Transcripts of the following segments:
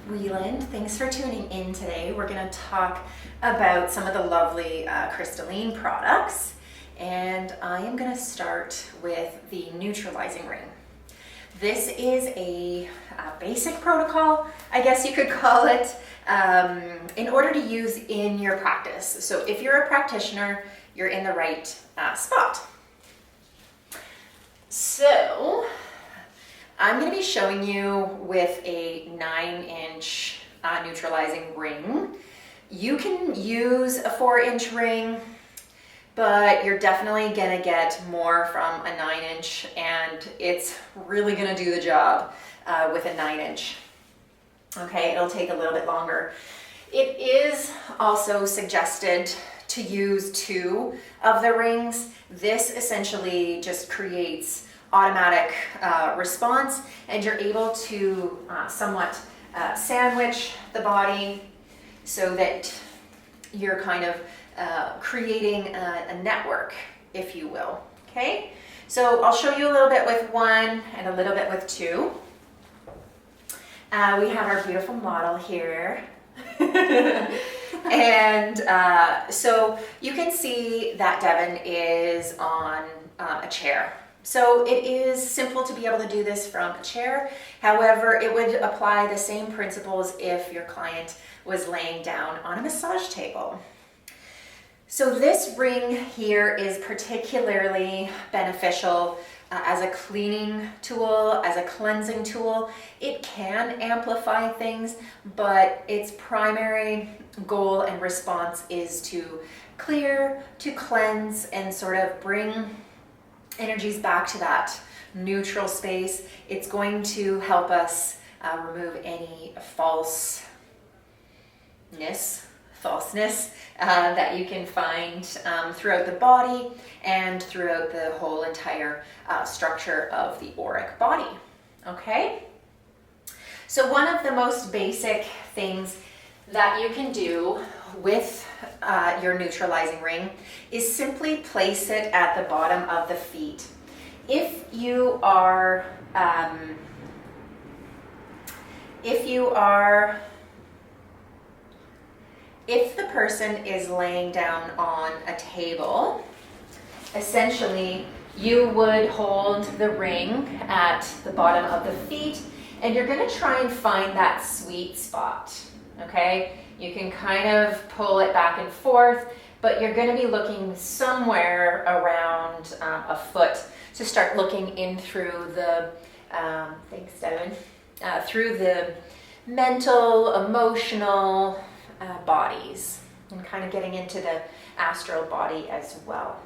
Weiland. Thanks for tuning in today. We're going to talk about some of the lovely Krystaline products, and I am going to start with the Neutralizing Ring. This is a basic protocol, I guess you could call it, in order to use in your practice. So if you're a practitioner, you're in the right spot. So I'm going to be showing you with a 9-inch neutralizing ring. You can use a 4-inch ring, but you're definitely going to get more from a 9-inch, and it's really going to do the job with a 9-inch. Okay, it'll take a little bit longer. It is also suggested to use 2 of the rings. This essentially just creates automatic response, and you're able to somewhat sandwich the body so that you're kind of creating a network, if you will. Okay, so I'll show you a little bit with 1 and a little bit with 2. We have our beautiful model here. And so you can see that Devin is on a chair. So it is simple to be able to do this from a chair. However, it would apply the same principles if your client was laying down on a massage table. So this ring here is particularly beneficial as a cleaning tool, as a cleansing tool. It can amplify things, but its primary goal and response is to clear, to cleanse, and sort of bring energies back to that neutral space. It's going to help us remove any falseness that you can find throughout the body and throughout the whole entire structure of the auric body. Okay? So one of the most basic things that you can do with your neutralizing ring is simply place it at the bottom of the feet. If the person is laying down on a table, essentially you would hold the ring at the bottom of the feet, and you're going to try and find that sweet spot. Okay? You can kind of pull it back and forth, but you're going to be looking somewhere around a foot to start looking in through the, thanks Devin, through the mental, emotional bodies, and kind of getting into the astral body as well.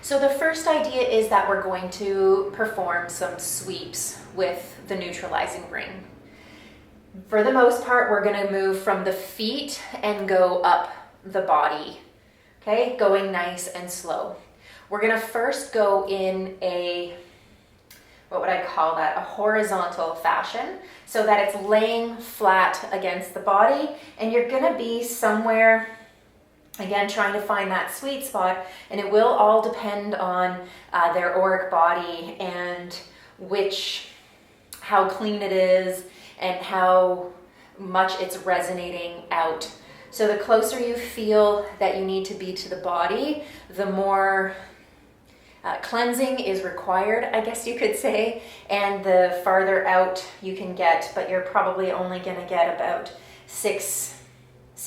So the first idea is that we're going to perform some sweeps with the neutralizing ring. For the most part, we're going to move from the feet and go up the body, okay? Going nice and slow. We're going to first go in a, what would I call that? A horizontal fashion, so that it's laying flat against the body, and you're going to be somewhere, again, trying to find that sweet spot, and it will all depend on their auric body and how clean it is, and how much it's resonating out. So the closer you feel that you need to be to the body, the more cleansing is required, I guess you could say, and the farther out you can get, but you're probably only going to get about 6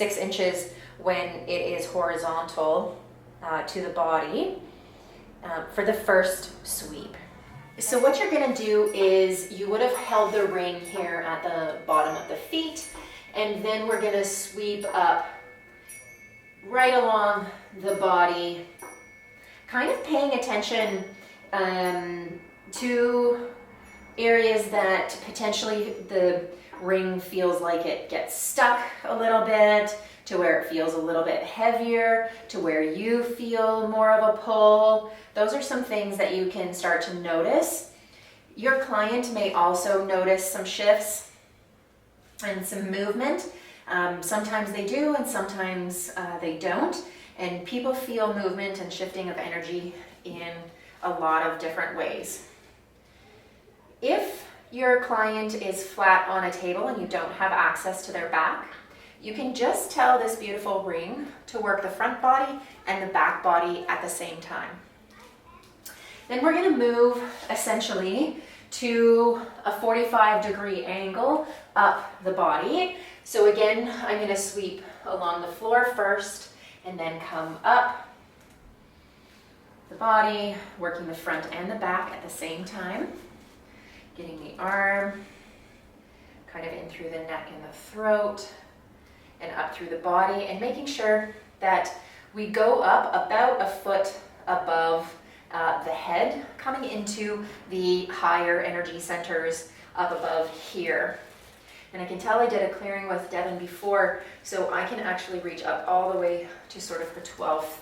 inches when it is horizontal to the body for the first sweep. So what you're going to do is you would have held the ring here at the bottom of the feet, and then we're going to sweep up right along the body, kind of paying attention to areas that potentially the ring feels like it gets stuck a little bit, to where it feels a little bit heavier, to where you feel more of a pull. Those are some things that you can start to notice. Your client may also notice some shifts and some movement. Sometimes they do, and sometimes they don't. And people feel movement and shifting of energy in a lot of different ways. If your client is flat on a table and you don't have access to their back, you can just tell this beautiful ring to work the front body and the back body at the same time. Then we're going to move essentially to a 45-degree angle up the body. So again, I'm going to sweep along the floor first and then come up the body, working the front and the back at the same time. Getting the arm kind of in through the neck and the throat and up through the body, and making sure that we go up about a foot above the head, coming into the higher energy centers up above here. And I can tell I did a clearing with Devin before, so I can actually reach up all the way to sort of the 12th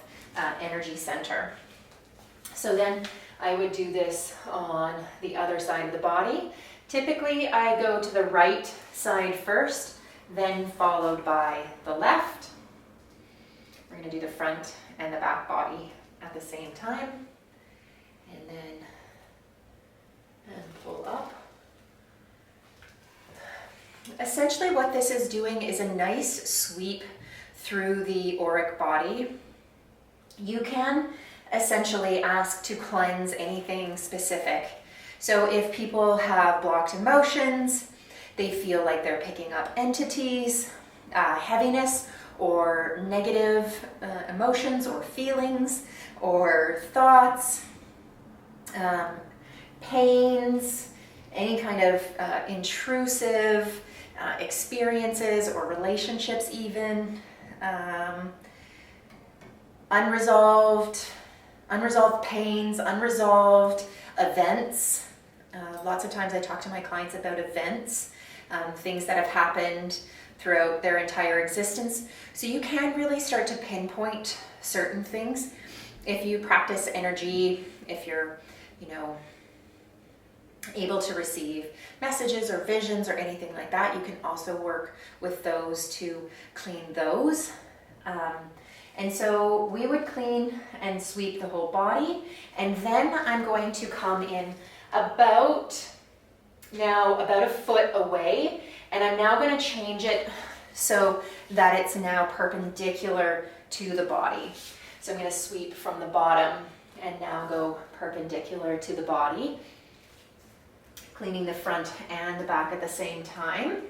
energy center. So then I would do this on the other side of the body. Typically I go to the right side first, then followed by the left. We're going to do the front and the back body at the same time. And then pull up. Essentially what this is doing is a nice sweep through the auric body. You can essentially ask to cleanse anything specific. So if people have blocked emotions, they feel like they're picking up entities, heaviness or negative emotions or feelings or thoughts, pains, any kind of intrusive experiences or relationships even, unresolved pains, unresolved events. Lots of times I talk to my clients about events, things that have happened throughout their entire existence. So you can really start to pinpoint certain things. If you practice energy, if you're, able to receive messages or visions or anything like that, you can also work with those to clean those. And so we would clean and sweep the whole body, and then I'm going to come in about a foot away, and I'm now going to change it so that it's now perpendicular to the body. So I'm going to sweep from the bottom and now go perpendicular to the body, cleaning the front and the back at the same time.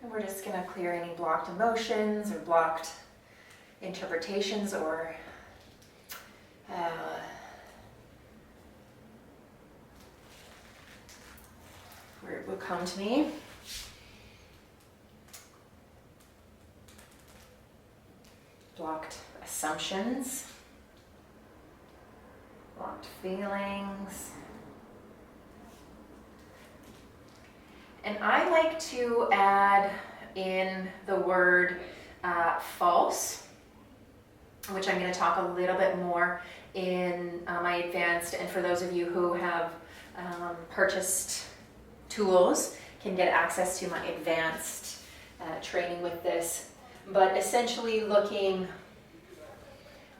And we're just going to clear any blocked emotions or blocked interpretations or where it will come to me. Blocked assumptions, blocked feelings. And I like to add in the word false, which I'm going to talk a little bit more in my advanced, and for those of you who have purchased tools can get access to my advanced training with this. But essentially looking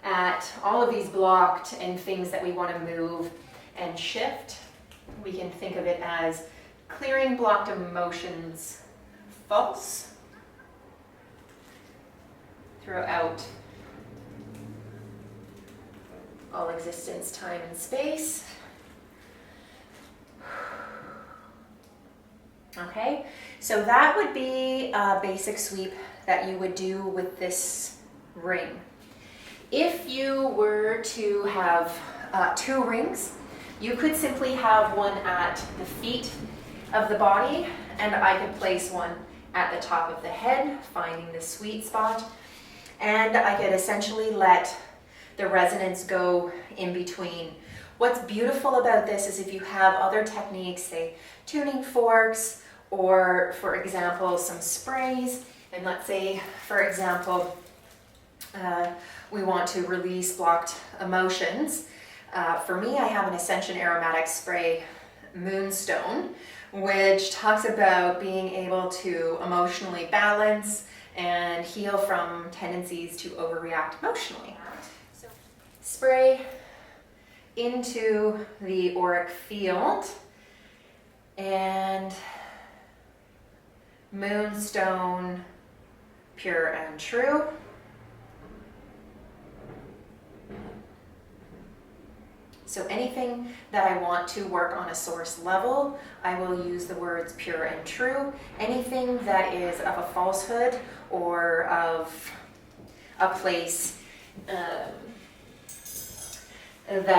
at all of these blocked and things that we want to move and shift, we can think of it as clearing blocked emotions false throughout all existence, time, and space. Okay, so that would be a basic sweep that you would do with this ring. If you were to have 2 rings, you could simply have one at the feet of the body, and I could place one at the top of the head, finding the sweet spot, and I could essentially let the resonance go in between. What's beautiful about this is if you have other techniques, say tuning forks, or for example some sprays, and let's say for example we want to release blocked emotions. For me, I have an Ascension Aromatic Spray Moonstone, which talks about being able to emotionally balance and heal from tendencies to overreact emotionally. So, spray into the auric field. And moonstone, pure and true. So anything that I want to work on a source level, I will use the words pure and true. Anything that is of a falsehood or of a place that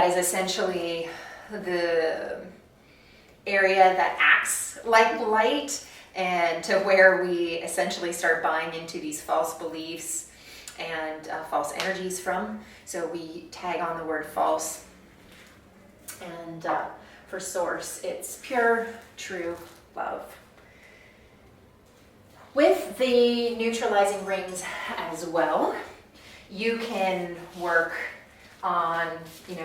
is essentially the area that acts like light, and to where we essentially start buying into these false beliefs and false energies from. So we tag on the word false. And for source, it's pure, true love. With the neutralizing rings as well, you can work on,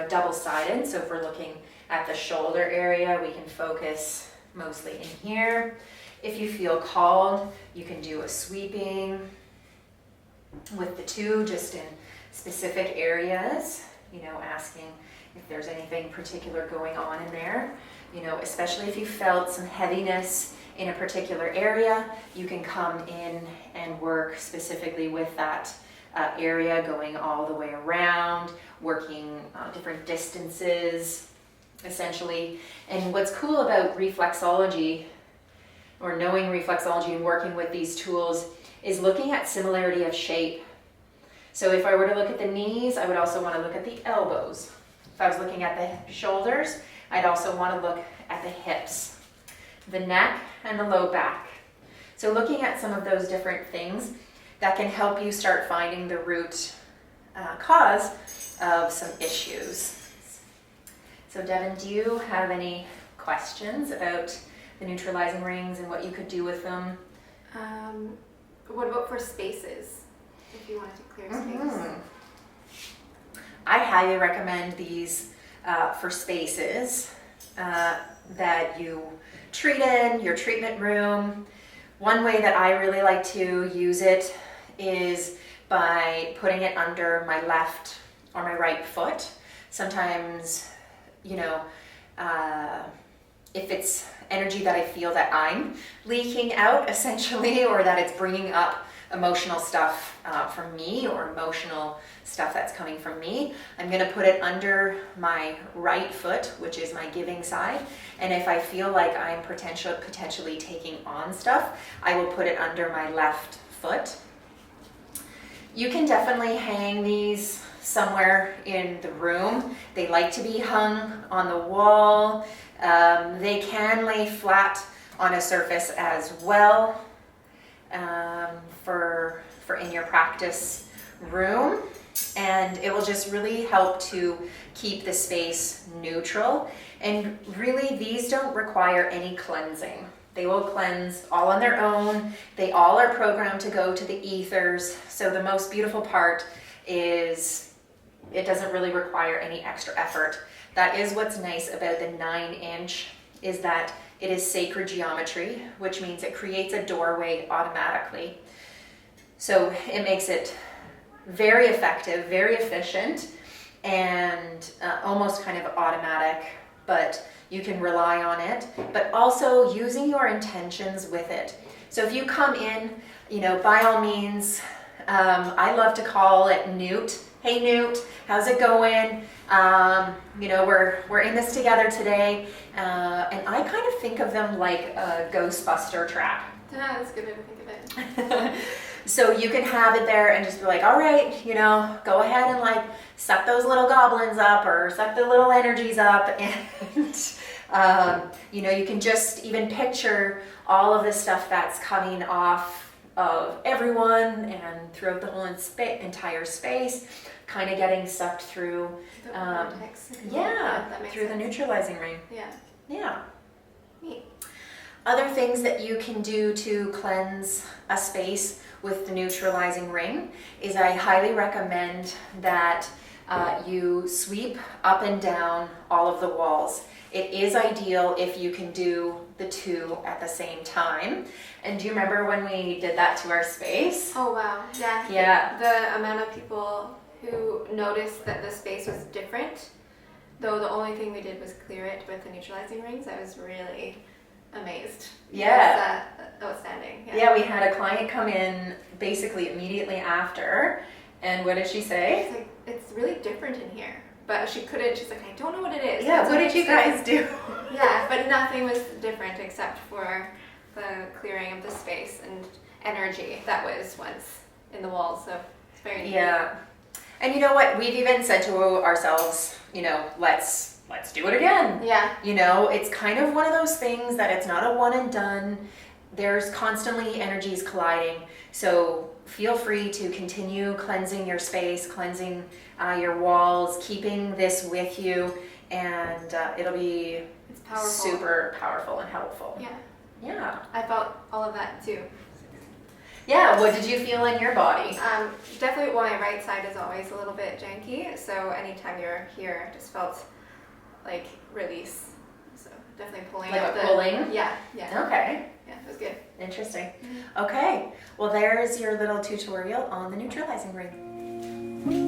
double-sided. So if we're looking at the shoulder area, we can focus mostly in here. If you feel called, you can do a sweeping with the two, just in specific areas, asking if there's anything particular going on in there. Especially if you felt some heaviness in a particular area, you can come in and work specifically with that area, going all the way around, working different distances, essentially. And what's cool about reflexology, or knowing reflexology and working with these tools, is looking at similarity of shape. So if I were to look at the knees, I would also want to look at the elbows. If I was looking at the shoulders, I'd also want to look at the hips, the neck, and the low back. So looking at some of those different things that can help you start finding the root cause of some issues. So Devin, do you have any questions about the neutralizing rings and what you could do with them? What about for spaces, if you wanted to clear space? I highly recommend these for spaces that you treat in your treatment room. One way that I really like to use it is by putting it under my left or my right foot. Sometimes, if it's energy that I feel that I'm leaking out, essentially, or that it's bringing up emotional stuff from me, or emotional stuff that's coming from me, I'm going to put it under my right foot, which is my giving side. And if I feel like I'm potentially taking on stuff, I will put it under my left foot. You can definitely hang these somewhere in the room. They like to be hung on the wall. They can lay flat on a surface as well, for in your practice room, and it will just really help to keep the space neutral. And really, these don't require any cleansing. They will cleanse all on their own. They all are programmed to go to the ethers. So the most beautiful part is it doesn't really require any extra effort. That is what's nice about the 9-inch, is that it is sacred geometry, which means it creates a doorway automatically. So it makes it very effective, very efficient, and almost kind of automatic, but you can rely on it, but also using your intentions with it. So if you come in, by all means, I love to call it NEUT. Hey NEUT, how's it going? We're in this together today, and I kind of think of them like a Ghostbuster trap. Yeah, that's a good way to think of it. So you can have it there and just be like, all right, go ahead and suck those little goblins up, or suck the little energies up, and you can just even picture all of the stuff that's coming off of everyone and throughout the whole entire space, kind of getting sucked through the vortex. Through the neutralizing ring. Yeah. Neat. Other things that you can do to cleanse a space with the neutralizing ring is I highly recommend that you sweep up and down all of the walls. It is ideal if you can do the two at the same time. And do you remember when we did that to our space? Oh wow, yeah. Yeah. The amount of people who noticed that the space was different Though the only thing we did was clear it with the neutralizing rings. I was really amazed. Yeah. It was outstanding. Yeah, we had a client come in basically immediately after, and what did she say? She's like, it's really different in here. But she's like, I don't know what it is. Yeah, That's what did you guys do? Yeah, but nothing was different except for the clearing of the space and energy that was once in the walls. So it's very neat. Yeah. And you know what? We've even said to ourselves, let's do it again. Yeah. It's kind of one of those things that it's not a one and done. There's constantly energies colliding. So feel free to continue cleansing your space, cleansing your walls, keeping this with you, and it'll be It's powerful. super powerful and helpful. Yeah. Yeah. I felt all of that too. Yeah, what did you feel in your body? Definitely, my right side is always a little bit janky, so anytime you're here, I just felt like release. So definitely pulling Like out a pulling? Yeah. Okay. Yeah, it was good. Interesting. Okay, well there's your little tutorial on the neutralizing ring.